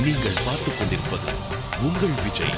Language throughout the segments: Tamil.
நீங்கள் பார்த்துக் கொண்டிருப்பது உங்கள் Vijay.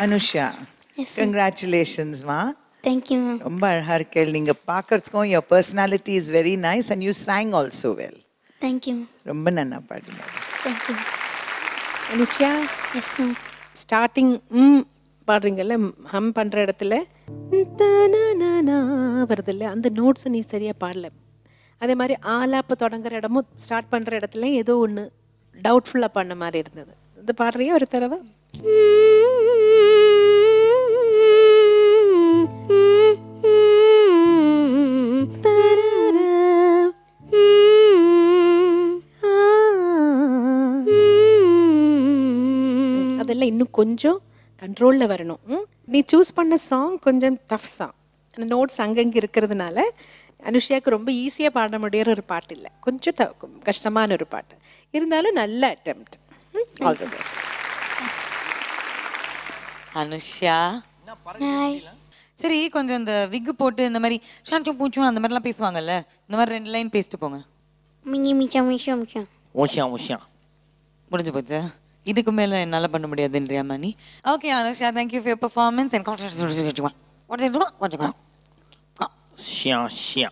Anusha, yes, congratulations, ma. Thank you, ma'am. ரொம்ப அழகா இருக்கேள். நீங்க பார்க்கறதுக்கும் your personality is very nice and you sang also well. Thank you, ma'am. ரொம்ப நல்லா பாடுங்க. Thank you. Anusha, Yes, ma'am. Starting பாடுறீங்கல்ல, ஹம் பண்ற இடத்துல வருதுல்ல, அந்த நோட்ஸ் நீ சரியா பாடல. அதே மாதிரி ஆலாப்பு தொடங்குற இடமும் ஸ்டார்ட் பண்ற இடத்துல ஏதோ ஒன்று டவுட்ஃபுல்லா பண்ண மாதிரி இருந்தது. இது பாடுறியா ஒரு தடவை? அதெல்லாம் இன்னும் கொஞ்சம் கண்ட்ரோலில் வரணும். நீ சூஸ் பண்ண சாங் கொஞ்சம் டஃப் சாங், நோட்ஸ் அங்கங்கே இருக்கிறதுனால அனுஷியாவுக்கு ரொம்ப ஈஸியாக பாட முடியிற ஒரு பாட்டு இல்லை, கொஞ்சம் கஷ்டமான ஒரு பாட்டு இருந்தாலும் நல்ல attempt. All the best. Anusha, Hi. சரி கொஞ்சம் இந்த விக்கு போட்டு இந்த மாதிரி ஷான்ச்சும் பூச்சும் அந்த மாதிரிலாம் பேசுவாங்கல்ல, இந்த மாதிரி 2 லைன் பேசிட்டு போங்க. மிங்கி மிச்சா மிஷா மிஷா. ஓஷியா ஓஷியா. முடிஞ்சு போச்சு. இதுக்கு மேலே என்னால் பண்ண முடியாதுன்றியா Mani? Okay Anusha, thank you for your performance and contract. What's it? ஷியா ஷியா.